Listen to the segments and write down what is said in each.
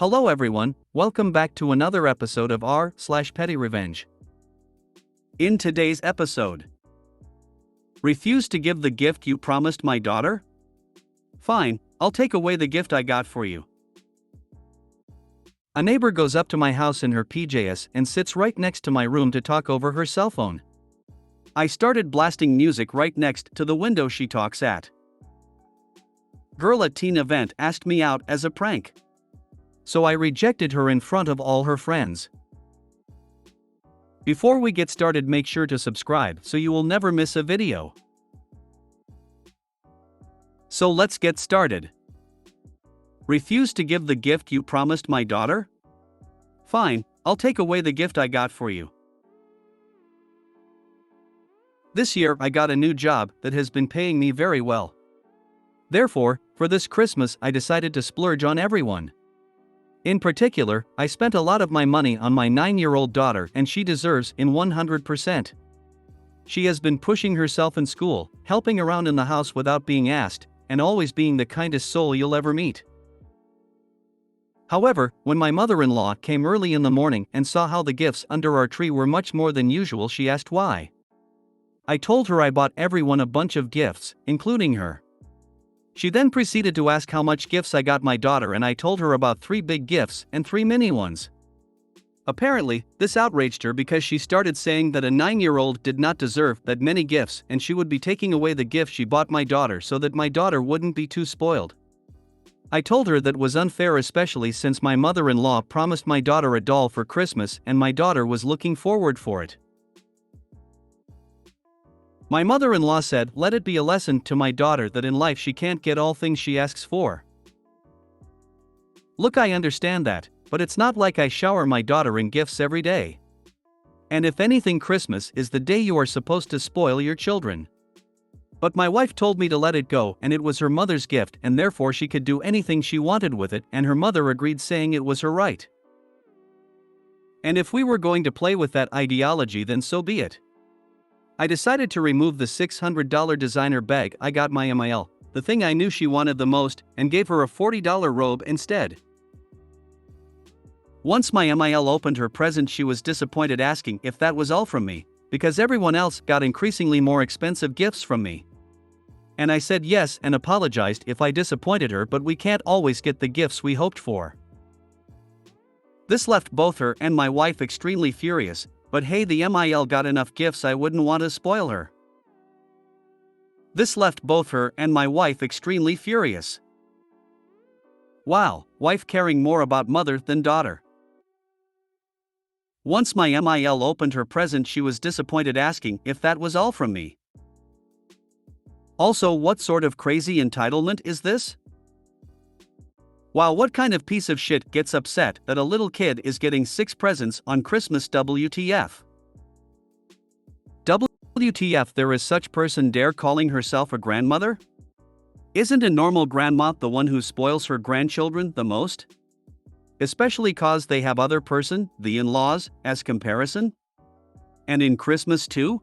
Hello everyone, welcome back to another episode of r/PettyRevenge. In today's episode, refuse to give the gift you promised my daughter? Fine, I'll take away the gift I got for you. A neighbor goes up to my house in her PJs and sits right next to my room to talk over her cell phone. I started blasting music right next to the window she talks at. Girl at teen event asked me out as a prank. So I rejected her in front of all her friends. Before we get started, make sure to subscribe so you will never miss a video. So let's get started. Refuse to give the gift you promised my daughter? Fine, I'll take away the gift I got for you. This year I got a new job that has been paying me very well. Therefore, for this Christmas I decided to splurge on everyone. In particular, I spent a lot of my money on my 9-year-old daughter, and she deserves it 100%. She has been pushing herself in school, helping around in the house without being asked, and always being the kindest soul you'll ever meet. However, when my mother-in-law came early in the morning and saw how the gifts under our tree were much more than usual, she asked why. I told her I bought everyone a bunch of gifts, including her. She then proceeded to ask how much gifts I got my daughter, and I told her about 3 big gifts and 3 mini ones. Apparently, this outraged her because she started saying that a 9-year-old did not deserve that many gifts and she would be taking away the gift she bought my daughter so that my daughter wouldn't be too spoiled. I told her that was unfair, especially since my mother-in-law promised my daughter a doll for Christmas and my daughter was looking forward for it. My mother-in-law said, let it be a lesson to my daughter that in life she can't get all things she asks for. Look, I understand that, but it's not like I shower my daughter in gifts every day. And if anything, Christmas is the day you are supposed to spoil your children. But my wife told me to let it go, and it was her mother's gift and therefore she could do anything she wanted with it, and her mother agreed, saying it was her right. And if we were going to play with that ideology, then so be it. I decided to remove the $600 designer bag I got my MIL, the thing I knew she wanted the most, and gave her a $40 robe instead. Once my MIL opened her present, she was disappointed, asking if that was all from me, because everyone else got increasingly more expensive gifts from me. And I said yes and apologized if I disappointed her, but we can't always get the gifts we hoped for. This left both her and my wife extremely furious. But hey, the MIL got enough gifts, I wouldn't want to spoil her. This left both her and my wife extremely furious. Wow, wife caring more about mother than daughter. Once my MIL opened her present, she was disappointed, asking if that was all from me. Also, what sort of crazy entitlement is this? Wow, what kind of piece of shit gets upset that a little kid is getting 6 presents on Christmas? WTF? WTF, there is such person dare calling herself a grandmother? Isn't a normal grandma the one who spoils her grandchildren the most? Especially cause they have other person, the in-laws, as comparison? And in Christmas too?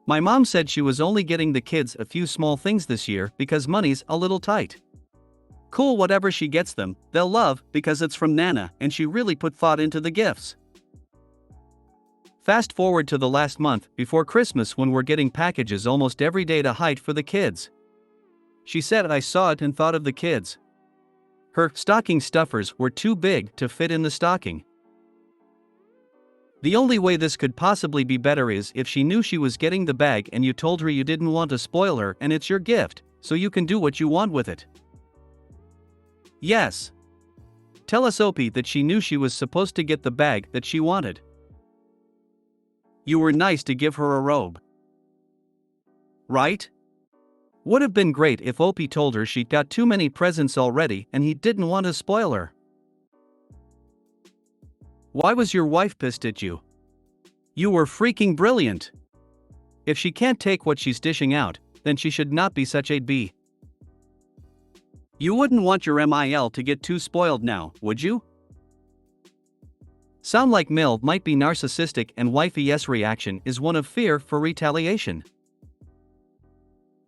My mom said she was only getting the kids a few small things this year because money's a little tight. Cool, whatever she gets them, they'll love because it's from Nana and she really put thought into the gifts. Fast forward to the last month before Christmas, when we're getting packages almost every day to hide for the kids. She said I saw it and thought of the kids. Her stocking stuffers were too big to fit in the stocking. The only way this could possibly be better is if she knew she was getting the bag and you told her you didn't want to spoil her and it's your gift, so you can do what you want with it. Yes. Tell us Opie that she knew she was supposed to get the bag that she wanted. You were nice to give her a robe. Right? Would have been great if Opie told her she got too many presents already and he didn't want to spoil her. Why was your wife pissed at you? You were freaking brilliant. If she can't take what she's dishing out, then she should not be such a b. You wouldn't want your MIL to get too spoiled now, would you? Sound like Mil might be narcissistic, and wifey's reaction is one of fear for retaliation.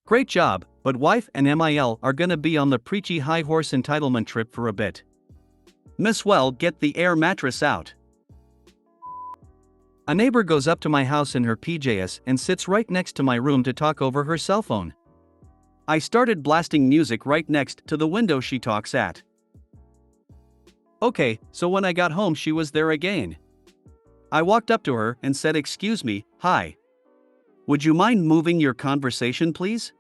Great job, but wife and MIL are gonna be on the preachy high horse entitlement trip for a bit. Miss Well, get the air mattress out. A neighbor goes up to my house in her PJs and sits right next to my room to talk over her cell phone. I started blasting music right next to the window she talks at. Okay, so when I got home she was there again. I walked up to her and said, "Excuse me, hi. Would you mind moving your conversation, please?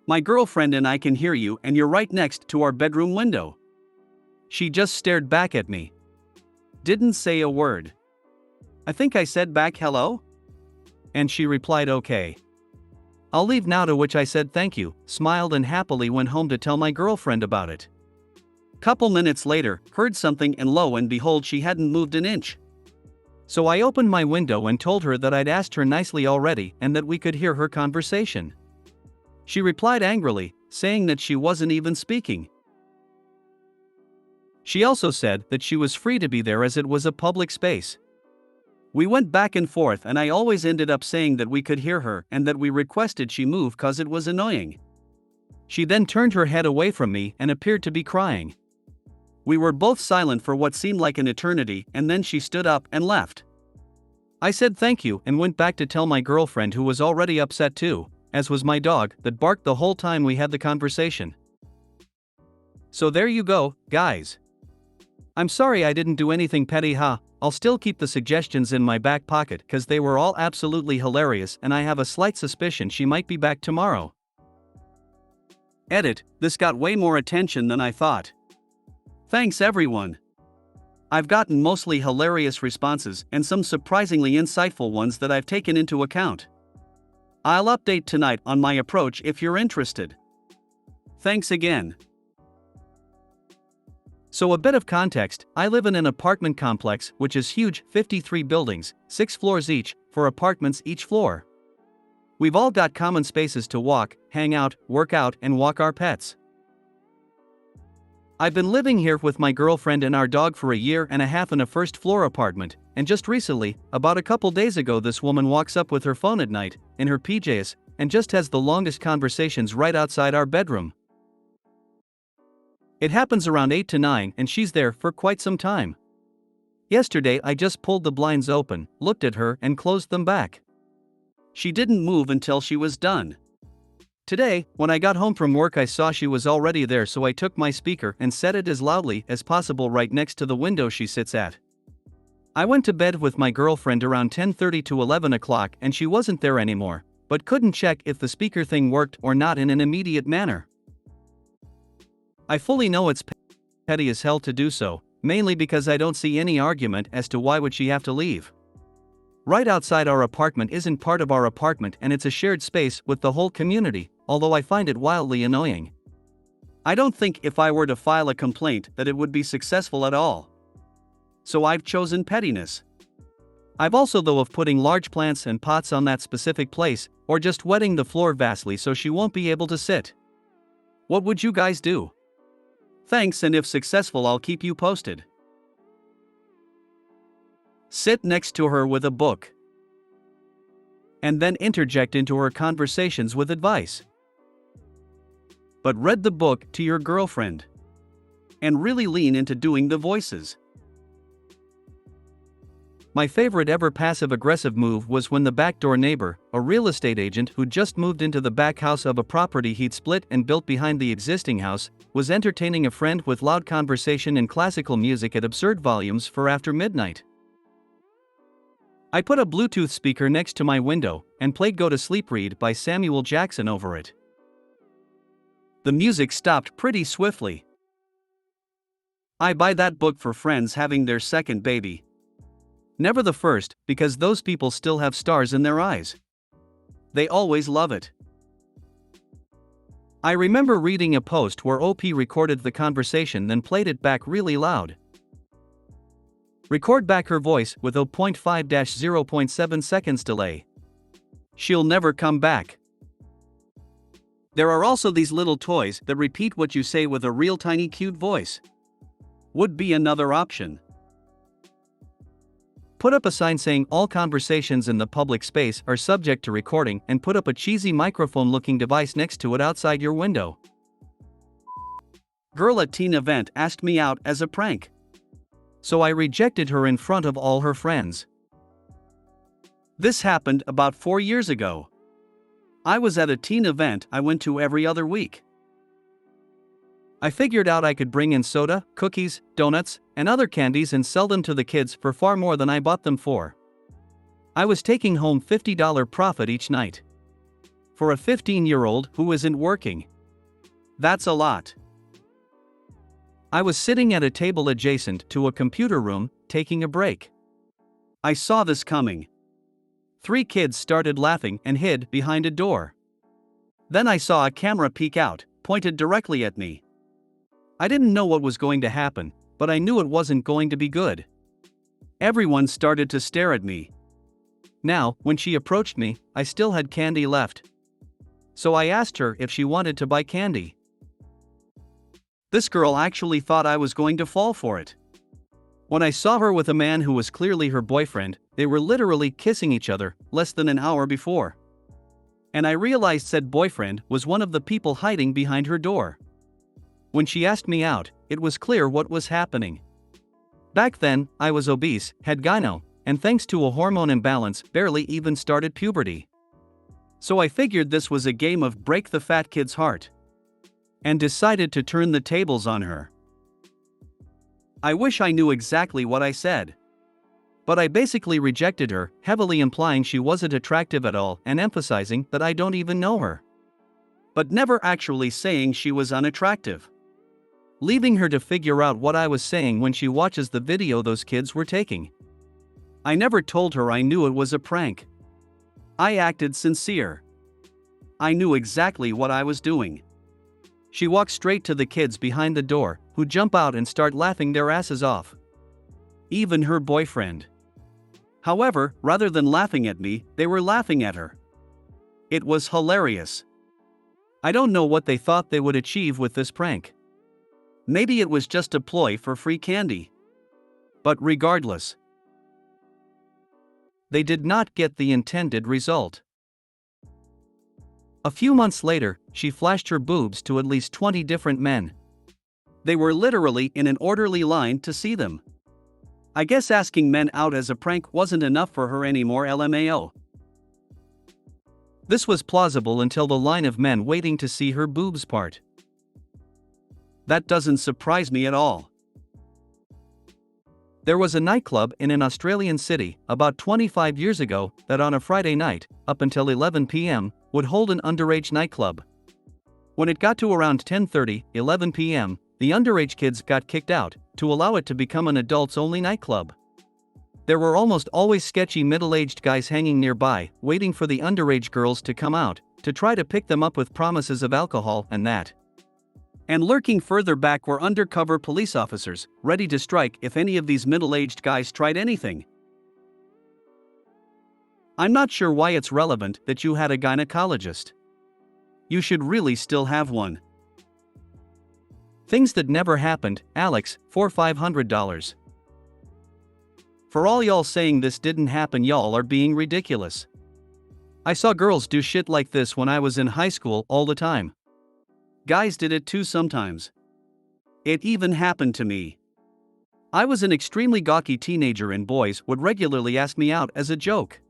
My girlfriend and I can hear you and you're right next to our bedroom window." She just stared back at me. Didn't say a word. I think I said back hello? And she replied okay. I'll leave now, to which I said thank you, smiled and happily went home to tell my girlfriend about it. Couple minutes later, heard something and lo and behold she hadn't moved an inch. So I opened my window and told her that I'd asked her nicely already and that we could hear her conversation. She replied angrily, saying that she wasn't even speaking. She also said that she was free to be there as it was a public space. We went back and forth and I always ended up saying that we could hear her and that we requested she move cause it was annoying. She then turned her head away from me and appeared to be crying. We were both silent for what seemed like an eternity and then she stood up and left. I said thank you and went back to tell my girlfriend, who was already upset too, as was my dog that barked the whole time we had the conversation. So there you go, guys. I'm sorry I didn't do anything petty, huh? I'll still keep the suggestions in my back pocket cause they were all absolutely hilarious and I have a slight suspicion she might be back tomorrow. Edit, this got way more attention than I thought. Thanks everyone. I've gotten mostly hilarious responses and some surprisingly insightful ones that I've taken into account. I'll update tonight on my approach if you're interested. Thanks again. So a bit of context, I live in an apartment complex which is huge, 53 buildings, 6 floors each, 4 apartments each floor. We've all got common spaces to walk, hang out, work out and walk our pets. I've been living here with my girlfriend and our dog for a year and a half in a first floor apartment, and just recently, about a couple days ago, this woman walks up with her phone at night, in her PJs, and just has the longest conversations right outside our bedroom. It happens around 8 to 9 and she's there for quite some time. Yesterday I just pulled the blinds open, looked at her and closed them back. She didn't move until she was done. Today, when I got home from work I saw she was already there, so I took my speaker and set it as loudly as possible right next to the window she sits at. I went to bed with my girlfriend around 10:30 to 11 o'clock and she wasn't there anymore, but couldn't check if the speaker thing worked or not in an immediate manner. I fully know it's petty as hell to do so, mainly because I don't see any argument as to why would she have to leave. Right outside our apartment isn't part of our apartment and it's a shared space with the whole community, although I find it wildly annoying. I don't think if I were to file a complaint that it would be successful at all. So I've chosen pettiness. I've also thought of putting large plants and pots on that specific place, or just wetting the floor vastly so she won't be able to sit. What would you guys do? Thanks, and if successful I'll keep you posted. Sit next to her with a book. And then interject into her conversations with advice. But read the book to your girlfriend. And really lean into doing the voices. My favorite ever passive-aggressive move was when the backdoor neighbor, a real estate agent who just moved into the back house of a property he'd split and built behind the existing house, was entertaining a friend with loud conversation and classical music at absurd volumes for after midnight. I put a Bluetooth speaker next to my window and played Go to Sleep Read by Samuel Jackson over it. The music stopped pretty swiftly. I buy that book for friends having their second baby. Never the first, because those people still have stars in their eyes. They always love it. I remember reading a post where OP recorded the conversation then played it back really loud. Record back her voice with 0.5-0.7 seconds delay. She'll never come back. There are also these little toys that repeat what you say with a real tiny cute voice. Would be another option. Put up a sign saying all conversations in the public space are subject to recording and put up a cheesy microphone-looking device next to it outside your window. Girl at teen event asked me out as a prank. So I rejected her in front of all her friends. This happened about 4 years ago. I was at a teen event I went to every other week. I figured out I could bring in soda, cookies, donuts, and other candies and sell them to the kids for far more than I bought them for. I was taking home $50 profit each night. For a 15-year-old who isn't working, that's a lot. I was sitting at a table adjacent to a computer room, taking a break. I saw this coming. 3 kids started laughing and hid behind a door. Then I saw a camera peek out, pointed directly at me. I didn't know what was going to happen, but I knew it wasn't going to be good. Everyone started to stare at me. Now, when she approached me, I still had candy left. So I asked her if she wanted to buy candy. This girl actually thought I was going to fall for it. When I saw her with a man who was clearly her boyfriend, they were literally kissing each other less than an hour before. And I realized said boyfriend was one of the people hiding behind her door. When she asked me out, it was clear what was happening. Back then, I was obese, had gyno, and thanks to a hormone imbalance, barely even started puberty. So I figured this was a game of break the fat kid's heart. And decided to turn the tables on her. I wish I knew exactly what I said. But I basically rejected her, heavily implying she wasn't attractive at all and emphasizing that I don't even know her. But never actually saying she was unattractive. Leaving her to figure out what I was saying when she watches the video those kids were taking. I never told her I knew it was a prank. I acted sincere. I knew exactly what I was doing. She walks straight to the kids behind the door, who jump out and start laughing their asses off. Even her boyfriend. However, rather than laughing at me, they were laughing at her. It was hilarious. I don't know what they thought they would achieve with this prank. Maybe it was just a ploy for free candy. But regardless, they did not get the intended result. A few months later, she flashed her boobs to at least 20 different men. They were literally in an orderly line to see them. I guess asking men out as a prank wasn't enough for her anymore, LMAO. This was plausible until the line of men waiting to see her boobs part. That doesn't surprise me at all. There was a nightclub in an Australian city about 25 years ago that on a Friday night, up until 11 p.m., would hold an underage nightclub. When it got to around 10:30, 11 p.m., the underage kids got kicked out to allow it to become an adults-only nightclub. There were almost always sketchy middle-aged guys hanging nearby, waiting for the underage girls to come out, to try to pick them up with promises of alcohol and that. And lurking further back were undercover police officers, ready to strike if any of these middle-aged guys tried anything. I'm not sure why it's relevant that you had a gynecologist. You should really still have one. Things that never happened, Alex, for $500. For all y'all saying this didn't happen, y'all are being ridiculous. I saw girls do shit like this when I was in high school all the time. Guys did it too sometimes. It even happened to me. I was an extremely gawky teenager and boys would regularly ask me out as a joke.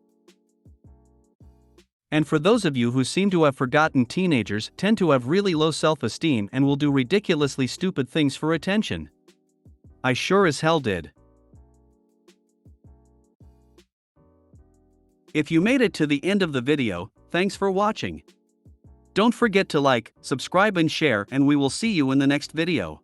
And for those of you who seem to have forgotten, teenagers tend to have really low self-esteem and will do ridiculously stupid things for attention. I sure as hell did. If you made it to the end of the video, thanks for watching. Don't forget to like, subscribe and share, and we will see you in the next video.